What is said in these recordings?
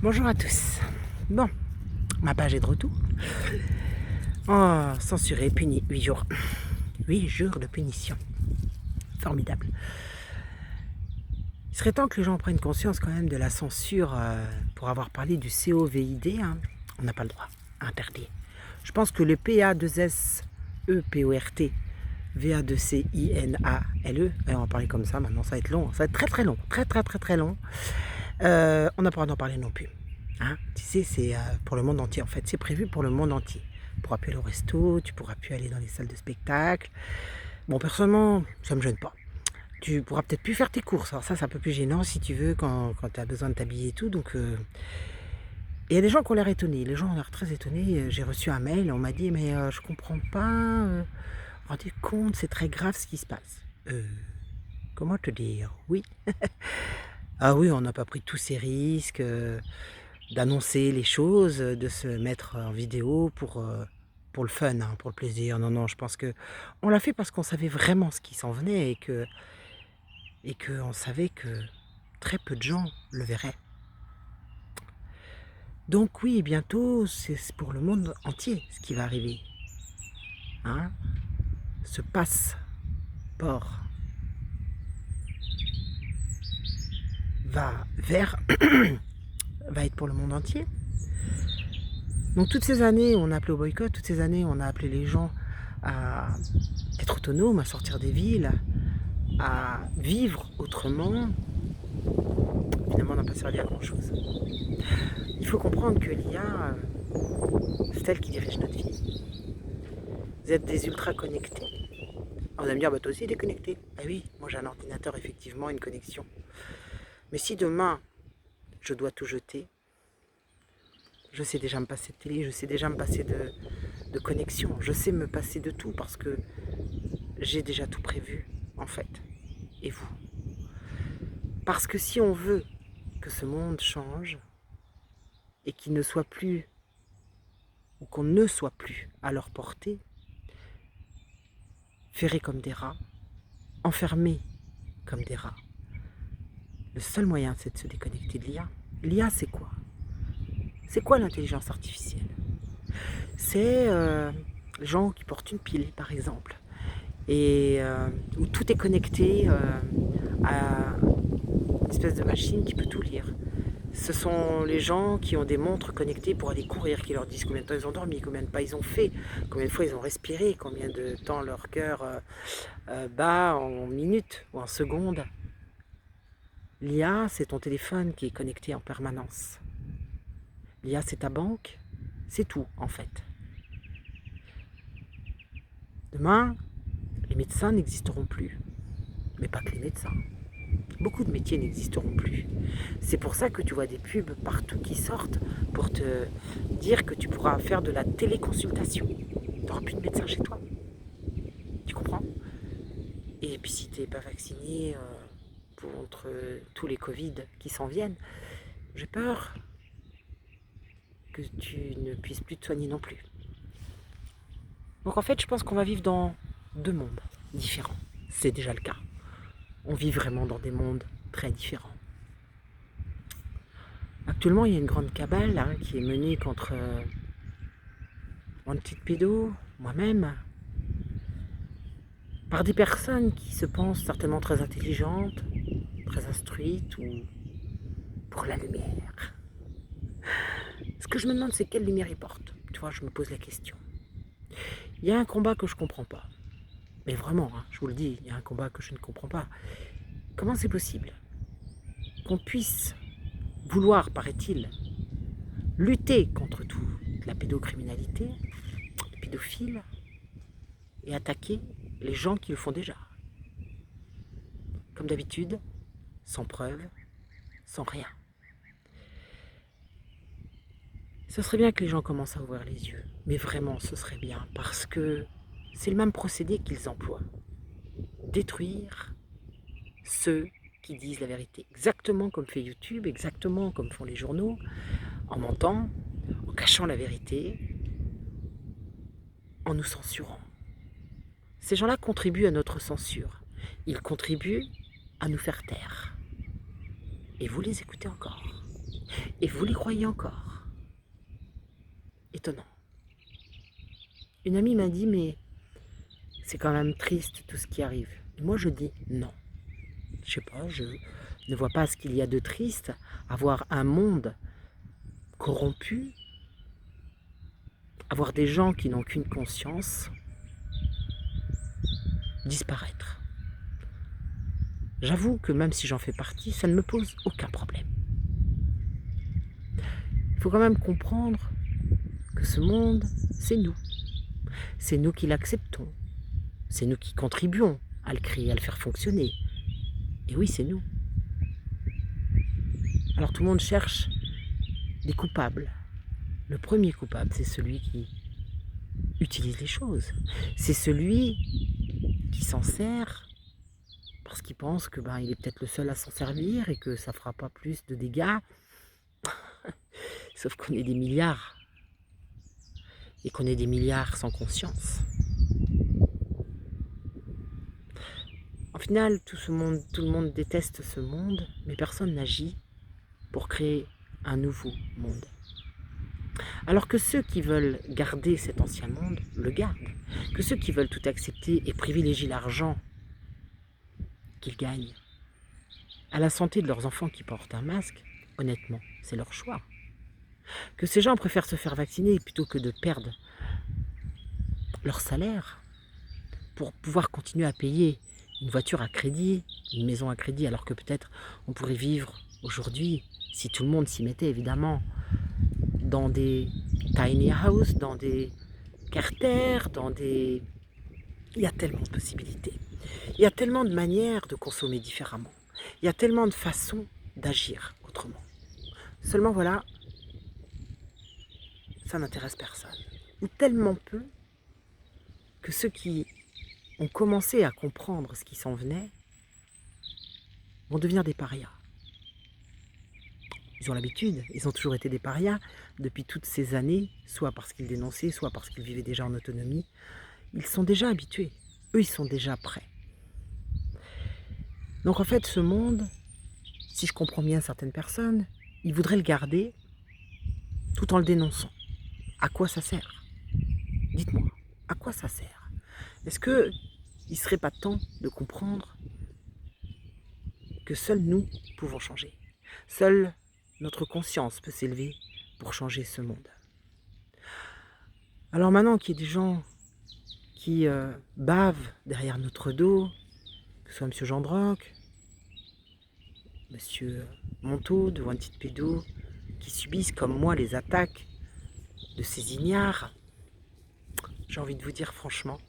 Bonjour à tous. Bon, ma page est de retour. Oh, censuré, puni, 8 jours. 8 jours de punition. Formidable. Il serait temps que les gens prennent conscience quand même de la censure pour avoir parlé du COVID. Hein. On n'a pas le droit. Interdit. Je pense que le PA2SEPORT, VA2CINALE, on va parler comme ça, maintenant ça va être long, ça va être très très long, très long. On n'a pas le droit d'en parler non plus. Hein, tu sais, c'est pour le monde entier en fait, c'est prévu pour le monde entier. Tu pourras plus aller au resto, tu pourras plus aller dans les salles de spectacle. Bon, personnellement, ça me gêne pas. Tu pourras peut-être plus faire tes courses. Alors ça, c'est un peu plus gênant si tu veux quand tu as besoin de t'habiller et tout. Donc, il y a des gens qui ont l'air étonnés. Les gens ont l'air très étonnés. J'ai reçu un mail, on m'a dit mais je comprends pas. Rendez compte, c'est très grave ce qui se passe. Comment te dire? Oui. Ah oui, on n'a pas pris tous ces risques d'annoncer les choses, de se mettre en vidéo pour le fun, hein, pour le plaisir. Non, non, je pense que on l'a fait parce qu'on savait vraiment ce qui s'en venait et qu'on savait que très peu de gens le verraient. Donc oui, bientôt, c'est pour le monde entier ce qui va arriver. Hein, ce passeport va être pour le monde entier. Donc toutes ces années, on a appelé au boycott, toutes ces années, on a appelé les gens à être autonomes, à sortir des villes, à vivre autrement. Finalement, on n'a pas servi à grand chose. Il faut comprendre que l'IA, c'est elle qui dirige notre vie. Vous êtes des ultra connectés. On va me dire, bah toi aussi, il est connecté. Ah oui, moi j'ai un ordinateur, effectivement, une connexion. Mais si demain, je dois tout jeter, je sais déjà me passer de télé, je sais déjà me passer de connexion, je sais me passer de tout parce que j'ai déjà tout prévu, en fait. Et vous? Parce que si on veut que ce monde change et qu'il ne soit plus, ou qu'on ne soit plus à leur portée, ferrés comme des rats, enfermés comme des rats, le seul moyen c'est de se déconnecter de l'IA. L'IA c'est quoi? C'est quoi l'intelligence artificielle? C'est les gens qui portent une pile par exemple, et où tout est connecté à une espèce de machine qui peut tout lire. Ce sont les gens qui ont des montres connectées pour aller courir, qui leur disent combien de temps ils ont dormi, combien de pas ils ont fait, combien de fois ils ont respiré, combien de temps leur cœur bat en minutes ou en secondes. L'IA, c'est ton téléphone qui est connecté en permanence. L'IA, c'est ta banque, c'est tout en fait. Demain, les médecins n'existeront plus, mais pas que les médecins. Beaucoup de métiers n'existeront plus. C'est pour ça que tu vois des pubs partout qui sortent pour te dire que tu pourras faire de la téléconsultation. Tu n'auras plus de médecin chez toi. Tu comprends? Et puis si tu n'es pas vacciné contre tous les Covid qui s'en viennent, j'ai peur que tu ne puisses plus te soigner non plus. Donc en fait, je pense qu'on va vivre dans deux mondes différents. C'est déjà le cas. On vit vraiment dans des mondes très différents. Actuellement, il y a une grande cabale hein, qui est menée contre Wanted Pédo, moi-même, par des personnes qui se pensent certainement très intelligentes, très instruites ou pour la lumière. Ce que je me demande, c'est quelle lumière ils portent. Tu vois, je me pose la question. Il y a un combat que je ne comprends pas. Mais vraiment, hein, je vous le dis, il y a un combat que je ne comprends pas. Comment c'est possible qu'on puisse vouloir, paraît-il, lutter contre toute la pédocriminalité, les pédophiles, et attaquer les gens qui le font déjà? Comme d'habitude, sans preuve, sans rien. Ce serait bien que les gens commencent à ouvrir les yeux. Mais vraiment, ce serait bien, parce que c'est le même procédé qu'ils emploient. Détruire ceux qui disent la vérité. Exactement comme fait YouTube, exactement comme font les journaux, en mentant, en cachant la vérité, en nous censurant. Ces gens-là contribuent à notre censure. Ils contribuent à nous faire taire. Et vous les écoutez encore. Et vous les croyez encore. Étonnant. Une amie m'a dit, mais c'est quand même triste tout ce qui arrive. Et moi je dis non. Je sais pas, je ne vois pas ce qu'il y a de triste à voir un monde corrompu, à voir des gens qui n'ont qu'une conscience disparaître. J'avoue que même si j'en fais partie, ça ne me pose aucun problème. Il faut quand même comprendre que ce monde, c'est nous. C'est nous qui l'acceptons. C'est nous qui contribuons à le créer, à le faire fonctionner. Et oui, c'est nous. Alors tout le monde cherche des coupables. Le premier coupable, c'est celui qui utilise les choses. C'est celui qui s'en sert parce qu'il pense que il est peut-être le seul à s'en servir et que ça fera pas plus de dégâts. Sauf qu'on est des milliards. Et qu'on est des milliards sans conscience. Au final, tout le monde déteste ce monde, mais personne n'agit pour créer un nouveau monde. Alors que ceux qui veulent garder cet ancien monde, le gardent. Que ceux qui veulent tout accepter et privilégient l'argent qu'ils gagnent à la santé de leurs enfants qui portent un masque, honnêtement, c'est leur choix. Que ces gens préfèrent se faire vacciner plutôt que de perdre leur salaire pour pouvoir continuer à payer une voiture à crédit, une maison à crédit, alors que peut-être on pourrait vivre aujourd'hui, si tout le monde s'y mettait évidemment, dans des tiny houses, dans des carters, dans des... Il y a tellement de possibilités. Il y a tellement de manières de consommer différemment. Il y a tellement de façons d'agir autrement. Seulement voilà, ça n'intéresse personne. Ou tellement peu que ceux qui ont commencé à comprendre ce qui s'en venait vont devenir des parias. Ils ont l'habitude, ils ont toujours été des parias depuis toutes ces années, soit parce qu'ils dénonçaient, soit parce qu'ils vivaient déjà en autonomie. Ils sont déjà habitués, eux ils sont déjà prêts. Donc en fait ce monde, si je comprends bien certaines personnes, ils voudraient le garder tout en le dénonçant. À quoi ça sert? Dites-moi, à quoi ça sert? Est-ce qu'il ne serait pas temps de comprendre que seuls nous pouvons changer? Seule notre conscience peut s'élever pour changer ce monde. Alors maintenant qu'il y a des gens qui bavent derrière notre dos, que ce soit M. Gendroc, M. Montaud de Wanted Pédo, qui subissent comme moi les attaques de ces ignares, j'ai envie de vous dire franchement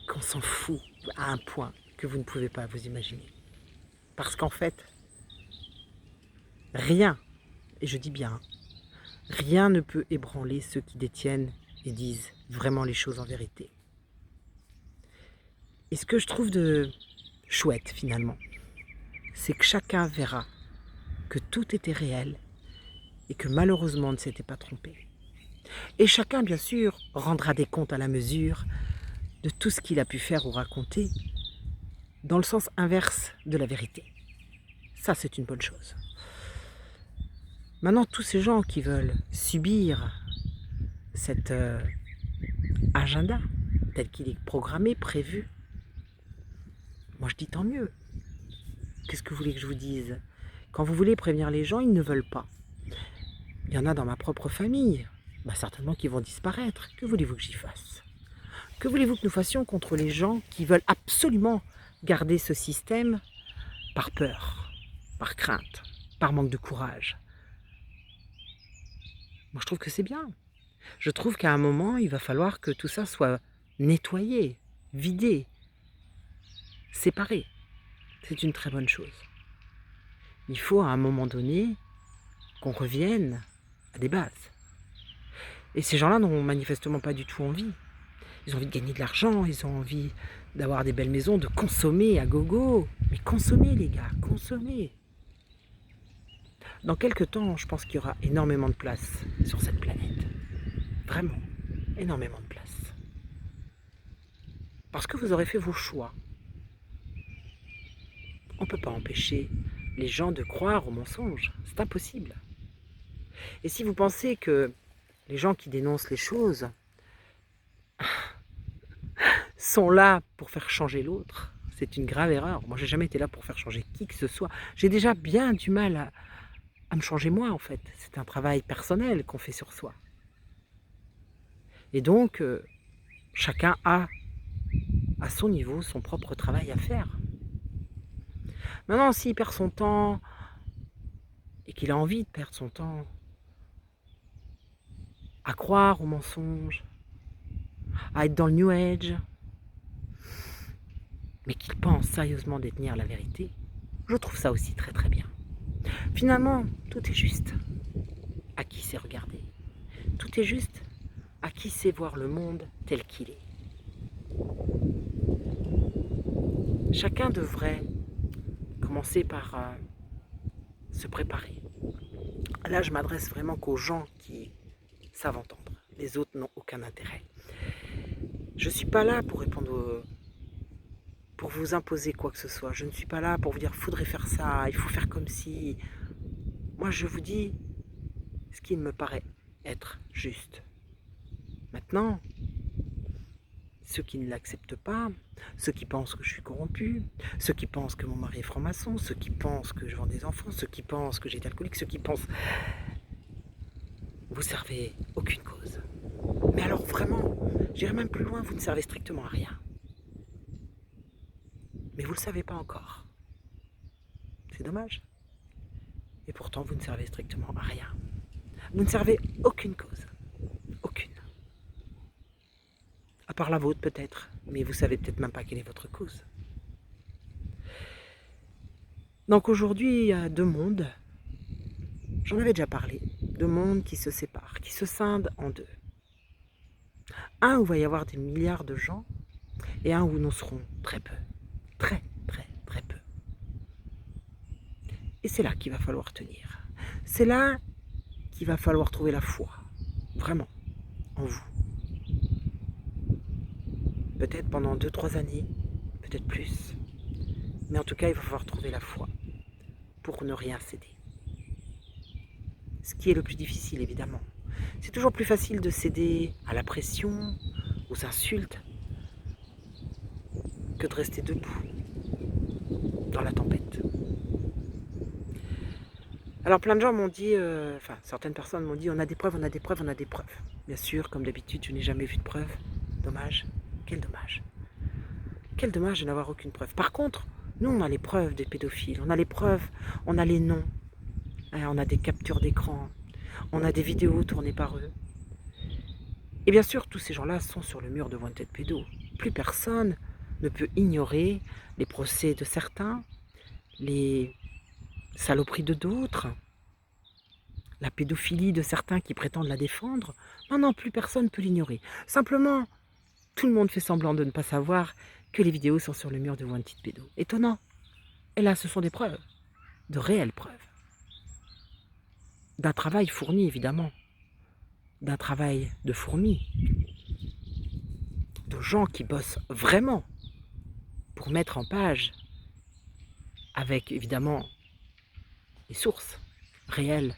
qu'on s'en fout à un point que vous ne pouvez pas vous imaginer. Parce qu'en fait, rien, et je dis bien, rien ne peut ébranler ceux qui détiennent et disent vraiment les choses en vérité. Et ce que je trouve de chouette finalement, c'est que chacun verra que tout était réel et que malheureusement on ne s'était pas trompé. Et chacun bien sûr rendra des comptes à la mesure de tout ce qu'il a pu faire ou raconter dans le sens inverse de la vérité. Ça c'est une bonne chose. Maintenant tous ces gens qui veulent subir cet agenda tel qu'il est programmé, prévu, moi je dis tant mieux. Qu'est-ce que vous voulez que je vous dise? Quand vous voulez prévenir les gens, ils ne veulent pas. Il y en a dans ma propre famille, certainement qui vont disparaître. Que voulez-vous que j'y fasse? Que voulez-vous que nous fassions contre les gens qui veulent absolument garder ce système par peur, par crainte, par manque de courage? Moi je trouve que c'est bien. Je trouve qu'à un moment, il va falloir que tout ça soit nettoyé, vidé, séparé. C'est une très bonne chose. Il faut à un moment donné qu'on revienne à des bases. Et ces gens-là n'ont manifestement pas du tout envie. Ils ont envie de gagner de l'argent, ils ont envie d'avoir des belles maisons, de consommer à gogo. Mais consommez les gars, consommez. Dans quelques temps, je pense qu'il y aura énormément de place sur cette planète. Vraiment, énormément de place. Parce que vous aurez fait vos choix. On ne peut pas empêcher les gens de croire aux mensonges. C'est impossible. Et si vous pensez que les gens qui dénoncent les choses sont là pour faire changer l'autre, c'est une grave erreur. Moi, j'ai jamais été là pour faire changer qui que ce soit. J'ai déjà bien du mal à me changer moi, en fait. C'est un travail personnel qu'on fait sur soi. Et donc, chacun a, à son niveau, son propre travail à faire. Maintenant, s'il perd son temps, et qu'il a envie de perdre son temps, à croire aux mensonges, à être dans le New Age, mais qu'il pense sérieusement détenir la vérité, je trouve ça aussi très très bien. Finalement, tout est juste à qui sait regarder. Tout est juste à qui sait voir le monde tel qu'il est. Chacun devrait commencer par se préparer. Là, je m'adresse vraiment qu'aux gens qui savent entendre. Les autres n'ont aucun intérêt. Je ne suis pas là pour répondre pour vous imposer quoi que ce soit. Je ne suis pas là pour vous dire faudrait faire ça, il faut faire comme si. Moi, je vous dis ce qui me paraît être juste. Maintenant, ceux qui ne l'acceptent pas, ceux qui pensent que je suis corrompu, ceux qui pensent que mon mari est franc-maçon, ceux qui pensent que je vends des enfants, ceux qui pensent que j'étais alcoolique, ceux qui pensent... Vous servez aucune cause. Mais alors vraiment, j'irai même plus loin, vous ne servez strictement à rien. Mais vous ne le savez pas encore. C'est dommage. Et pourtant, vous ne servez strictement à rien. Vous ne servez aucune cause. Aucune. À part la vôtre peut-être, mais vous savez peut-être même pas quelle est votre cause. Donc aujourd'hui, il y a deux mondes, j'en avais déjà parlé, deux mondes qui se séparent, qui se scindent en deux. Un où il va y avoir des milliards de gens, et un où nous serons très peu. Très, très, très peu. Et c'est là qu'il va falloir tenir. C'est là qu'il va falloir trouver la foi, vraiment, en vous. Peut-être pendant 2-3 années, peut-être plus. Mais en tout cas, il va falloir trouver la foi pour ne rien céder. Ce qui est le plus difficile, évidemment. C'est toujours plus facile de céder à la pression, aux insultes, que de rester debout dans la tempête. Alors plein de gens m'ont dit, certaines personnes m'ont dit, on a des preuves, on a des preuves, on a des preuves. Bien sûr, comme d'habitude, je n'ai jamais vu de preuves. Dommage. Quel dommage. Quel dommage de n'avoir aucune preuve. Par contre, nous, on a les preuves des pédophiles, on a les preuves, on a les noms, on a des captures d'écran, on a des vidéos tournées par eux. Et bien sûr, tous ces gens-là sont sur le mur de Wanted Pédo. Plus personne ne peut ignorer les procès de certains, les saloperies de d'autres, la pédophilie de certains qui prétendent la défendre. Non, non, plus personne ne peut l'ignorer. Simplement, tout le monde fait semblant de ne pas savoir que les vidéos sont sur le mur de Wanted Pédo. Étonnant. Et là, ce sont des preuves, de réelles preuves. D'un travail fourni, évidemment. D'un travail de fourmi. De gens qui bossent vraiment pour mettre en page, avec évidemment les sources réelles.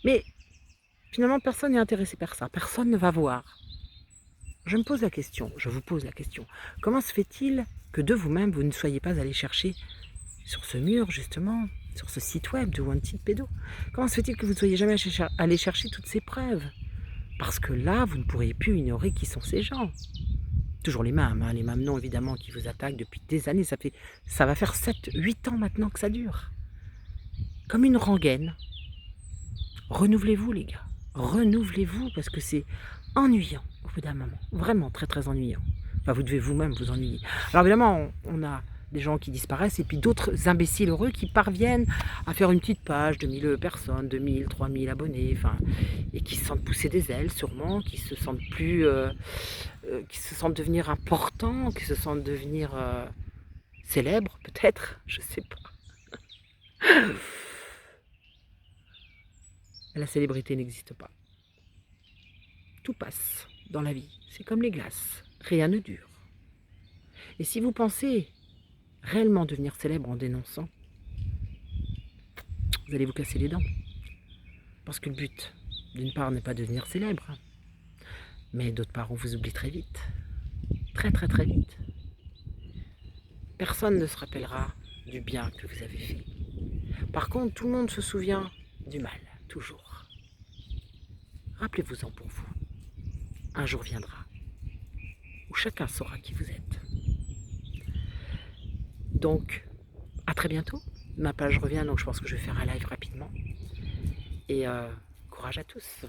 Mais finalement, personne n'est intéressé par ça. Personne ne va voir. Je me pose la question, je vous pose la question. Comment se fait-il que de vous-même, vous ne soyez pas allé chercher sur ce mur, justement, sur ce site web de Wanted Pédo? Comment se fait-il que vous ne soyez jamais allé chercher toutes ces preuves? Parce que là, vous ne pourriez plus ignorer qui sont ces gens. Toujours les mêmes noms évidemment qui vous attaquent depuis des années. Ça va faire 7-8 ans maintenant que ça dure. Comme une rengaine. Renouvelez-vous les gars. Renouvelez-vous parce que c'est ennuyant au bout d'un moment. Vraiment très très ennuyant. Enfin, vous devez vous-même vous ennuyer. Alors évidemment, on a des gens qui disparaissent et puis d'autres imbéciles heureux qui parviennent à faire une petite page de 1000 personnes, 2000, 3000 abonnés, et qui se sentent pousser des ailes sûrement, qui se sentent qui se sentent devenir importants, qui se sentent devenir célèbres peut-être, je sais pas. La célébrité n'existe pas. Tout passe dans la vie, c'est comme les glaces, rien ne dure. Et si vous pensez réellement devenir célèbre en dénonçant, vous allez vous casser les dents. Parce que le but, d'une part, n'est pas de devenir célèbre, mais d'autre part, on vous oublie très vite. Très très très vite. Personne ne se rappellera du bien que vous avez fait. Par contre, tout le monde se souvient du mal, toujours. Rappelez-vous-en pour vous. Un jour viendra où chacun saura qui vous êtes. Donc, à très bientôt. Ma page revient, donc je pense que je vais faire un live rapidement. Et courage à tous.